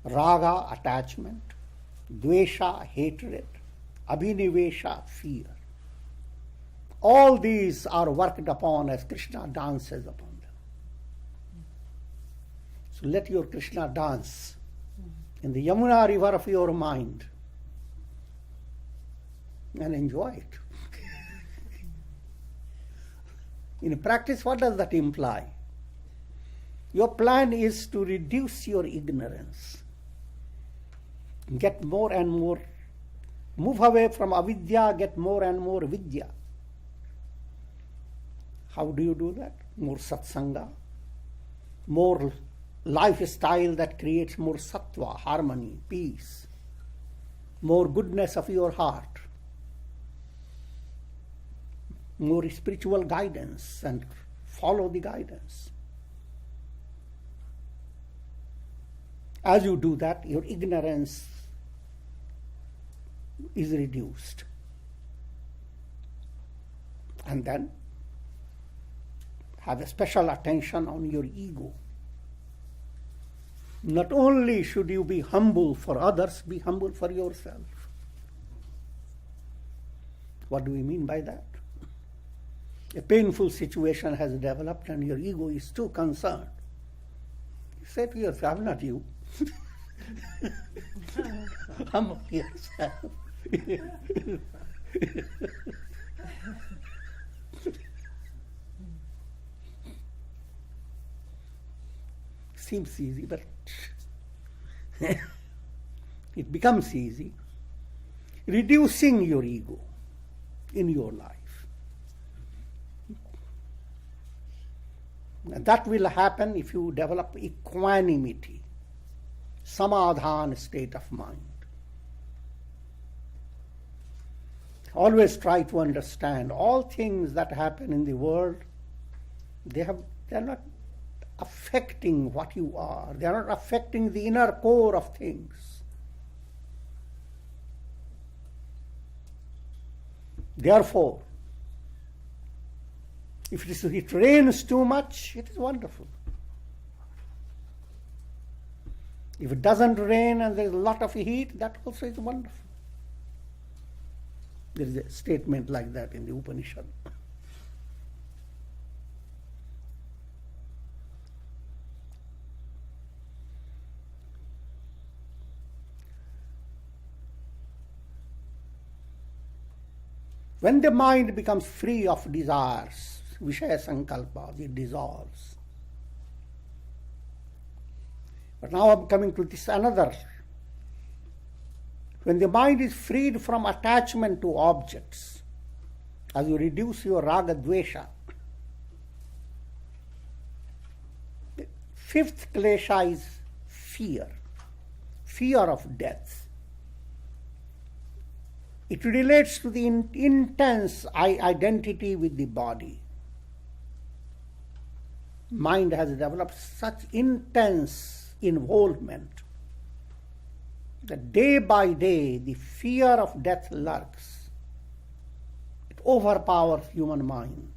raga, attachment, dvesha, hatred, abhinivesha, fear. All these are worked upon as Krishna dances upon them. So let your Krishna dance in the Yamuna river of your mind and enjoy it. In practice, what does that imply? Your plan is to reduce your ignorance, get more and more, move away from avidya, get more and more vidya. How do you do that? More satsanga, more lifestyle that creates more sattva, harmony, peace, more goodness of your heart, more spiritual guidance, and follow the guidance. As you do that, your ignorance is reduced. And then have a special attention on your ego. Not only should you be humble for others, be humble for yourself. What do we mean by that? A painful situation has developed and your ego is too concerned. You say to yourself, I'm not you. I'm yourself. Seems easy, but it becomes easy. Reducing your ego in your life. And that will happen if you develop equanimity, samadhan state of mind. Always try to understand all things that happen in the world, they are not affecting what you are. They are not affecting the inner core of things. Therefore, if it rains too much, it is wonderful. If it doesn't rain and there is a lot of heat, that also is wonderful. There is a statement like that in the Upanishad. When the mind becomes free of desires, Vishaya Sankalpa, it dissolves. But now I'm coming to this another. When the mind is freed from attachment to objects, as you reduce your raga dvesha, the fifth klesha is fear, fear of death. It relates to the intense identity with the body. Mind has developed such intense involvement that day by day the fear of death lurks. It overpowers human mind.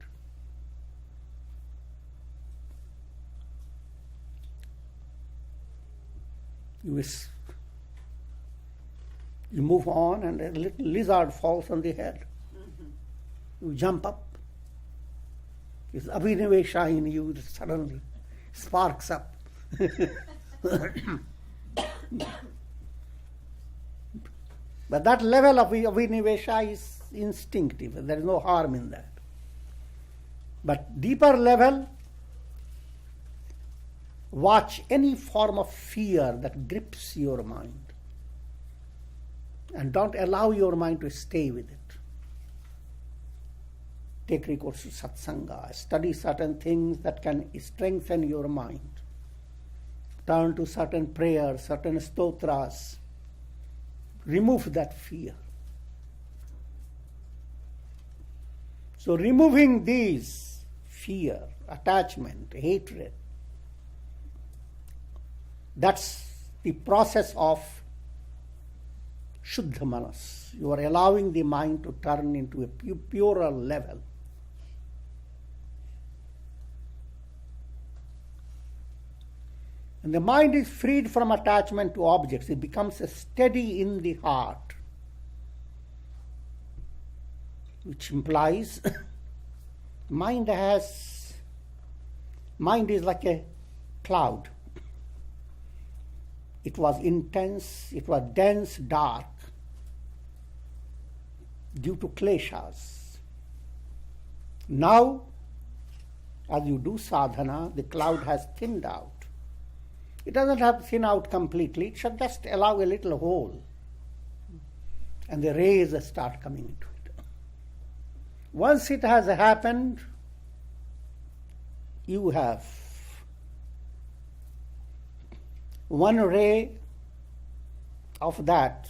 You move on and a little lizard falls on the head. You jump up. It's abhinivesha in you that suddenly sparks up. But that level of abhinivesha is instinctive. There is no harm in that. But deeper level, watch any form of fear that grips your mind. And don't allow your mind to stay with it. take recourse to satsanga, study certain things that can strengthen your mind, turn to certain prayers, certain stotras, remove that fear. So removing these fear, attachment, hatred, that's the process of Shuddha Manas. You are allowing the mind to turn into a purer level. And the mind is freed from attachment to objects. It becomes steady in the heart, which implies mind is like a cloud. It was intense, it was dense, dark, due to kleshas. Now, as you do sadhana, the cloud has thinned out. It doesn't have to thin out completely, it should just allow a little hole, and the rays start coming into it. Once it has happened, you have one ray of that,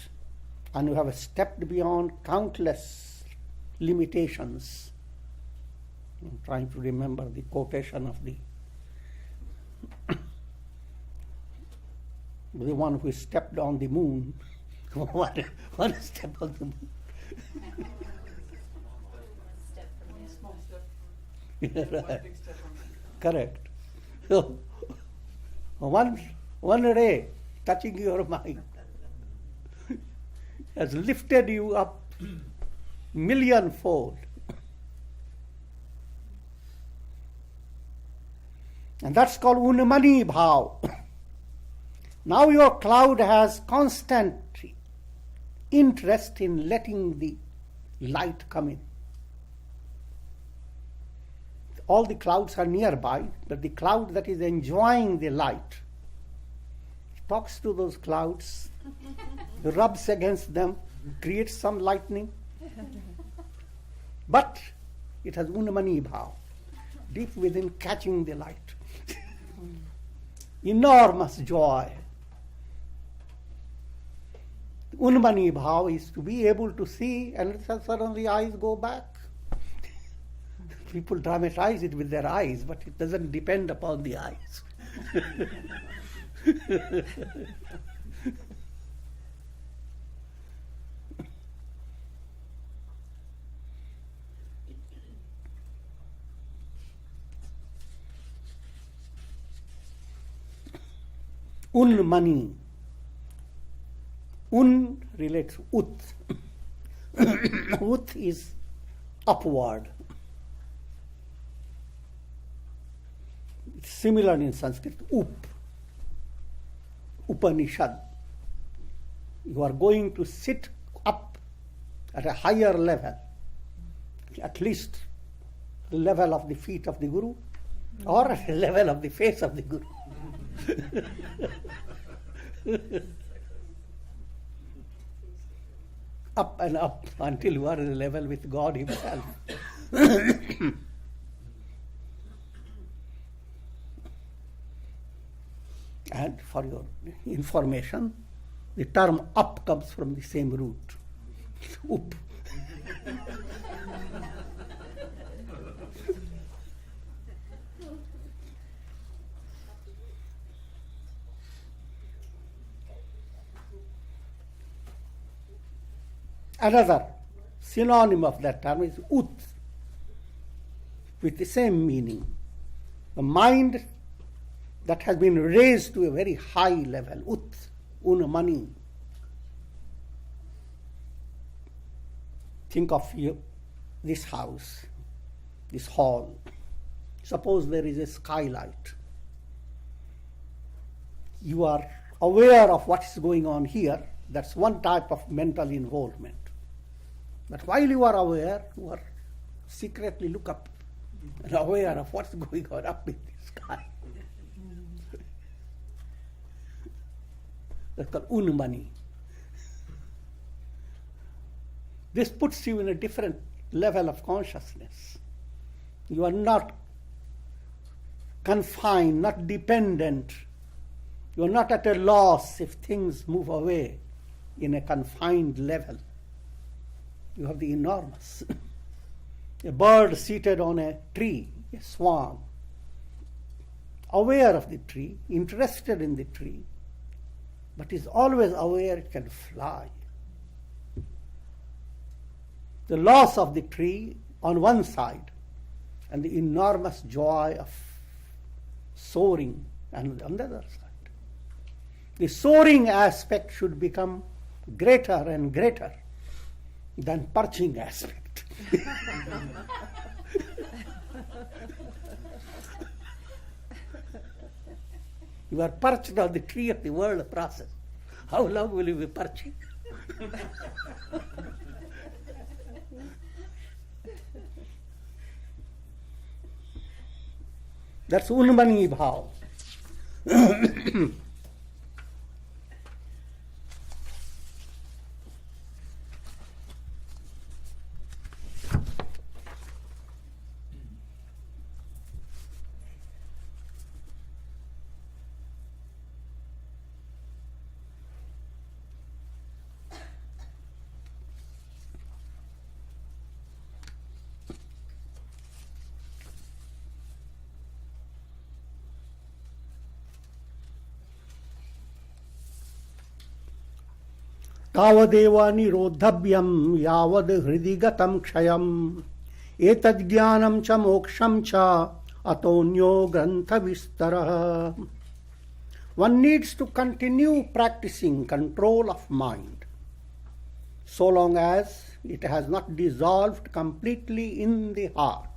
and you have stepped beyond countless limitations. I'm trying to remember the quotation of the one who stepped on the moon. one step on the moon. Right. Correct. So one ray touching your mind has lifted you up millionfold. And that's called Unmani Bhav. Now your cloud has constant interest in letting the light come in. All the clouds are nearby, but the cloud that is enjoying the light talks to those clouds, rubs against them, creates some lightning. But it has Unmani Bhav, deep within catching the light. Enormous joy. Unmani Bhav is to be able to see, and suddenly eyes go back. People dramatize it with their eyes, but it doesn't depend upon the eyes. Unmani. Un relates to ut. Ut is upward. It's similar in Sanskrit, Upanishad. You are going to sit up at a higher level, at least the level of the feet of the Guru, or at the level of the face of the Guru. Up and up until you are at the level with God Himself. And for your information, the term up comes from the same root. Up. Another synonym of that term is ut, with the same meaning. The mind that has been raised to a very high level, unmani. Think of this house, this hall. Suppose there is a skylight. You are aware of what is going on here. That's one type of mental involvement. But while you are aware, you are secretly look up and aware of what's going on up in the sky. That's called unmani. This puts you in a different level of consciousness. You are not confined, not dependent. You are not at a loss if things move away in a confined level. You have the enormous. A bird seated on a tree, a swan, aware of the tree, interested in the tree, but is always aware it can fly. The loss of the tree on one side and the enormous joy of soaring and on the other side. The soaring aspect should become greater and greater than perching aspect. You are perched on the tree of the world process. How long will you be perching? That's Unmani Bhav. तावदेव निरोधव्यम यावद हृदि गतं क्षयम् एतज्ज्ञानं च मोक्षं च अतोन्यो ग्रंथ विस्तरः. One needs to continue practicing control of mind so long as it has not dissolved completely in the heart.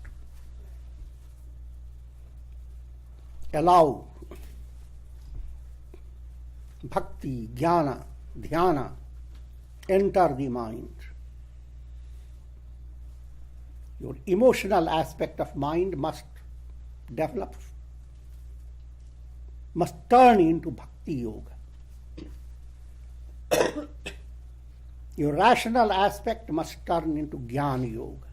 Allow bhakti, jnana, dhyana enter the mind. Your emotional aspect of mind must develop, must turn into bhakti yoga. Your rational aspect must turn into jnana yoga.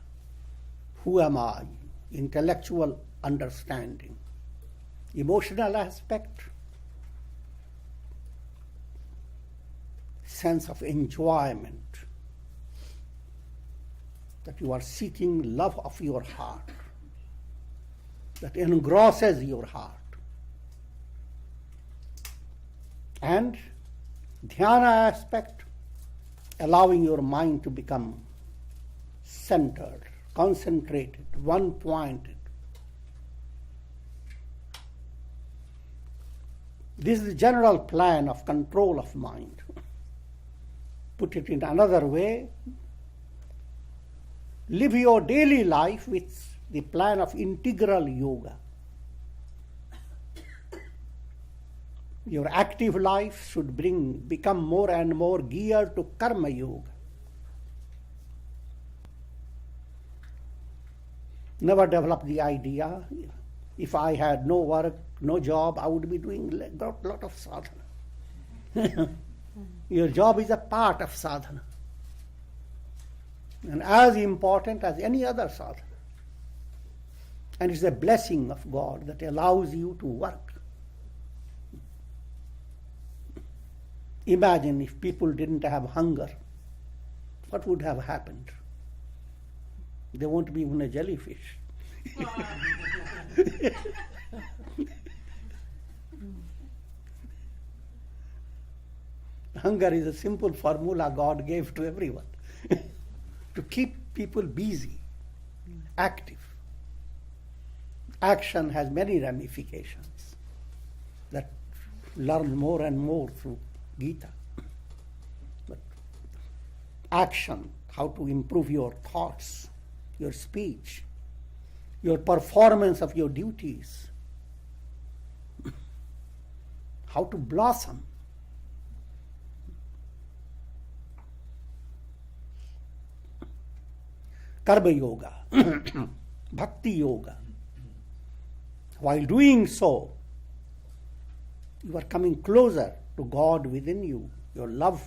Who am I? Intellectual understanding. Emotional aspect, sense of enjoyment, that you are seeking love of your heart, that engrosses your heart. And dhyana aspect, allowing your mind to become centered, concentrated, one-pointed. This is the general plan of control of mind. Put it in another way, live your daily life with the plan of integral yoga. Your active life should become more and more geared to karma yoga. Never develop the idea, if I had no work, no job, I would be doing a lot of sadhana. Your job is a part of sadhana, and as important as any other sadhana. And it's a blessing of God that allows you to work. Imagine if people didn't have hunger, what would have happened? There won't be even a jellyfish. Hunger is a simple formula God gave to everyone to keep people busy, active. Action has many ramifications that learn more and more through Gita. But action, how to improve your thoughts, your speech, your performance of your duties, how to blossom. Karma yoga, bhakti yoga. While doing so, you are coming closer to God within you. Your love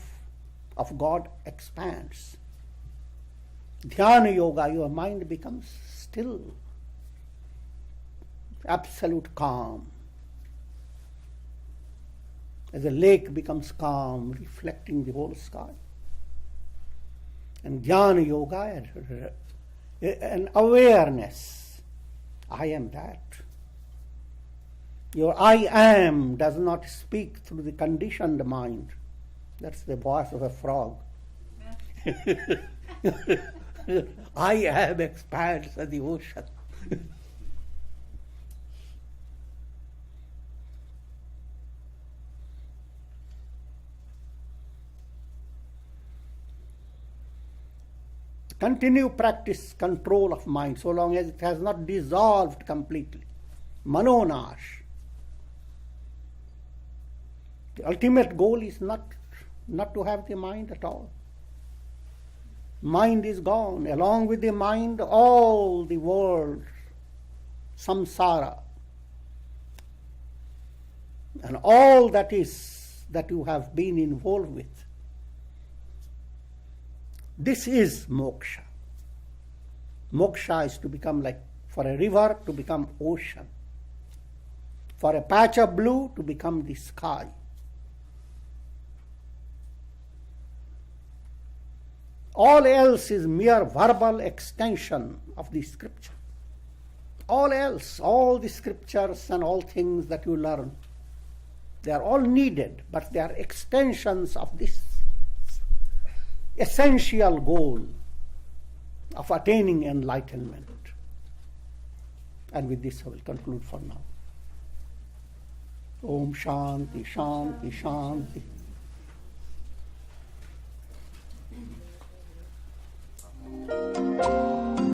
of God expands. Dhyana yoga, your mind becomes still, absolute calm. As a lake becomes calm, reflecting the whole sky. And Jnana Yoga, an awareness. I am that. Your I am does not speak through the conditioned mind. That's the voice of a frog. I am expands the ocean. Continue practice control of mind so long as it has not dissolved completely. Manonash. The ultimate goal is not to have the mind at all. Mind is gone. Along with the mind, all the world, samsara, and all that you have been involved with. This is moksha. Moksha is to become like, for a river to become ocean. For a patch of blue to become the sky. All else is mere verbal extension of the scripture. All else, all the scriptures and all things that you learn, they are all needed, but they are extensions of this essential goal of attaining enlightenment. And with this I will conclude for now. Om Shanti, Shanti, Shanti.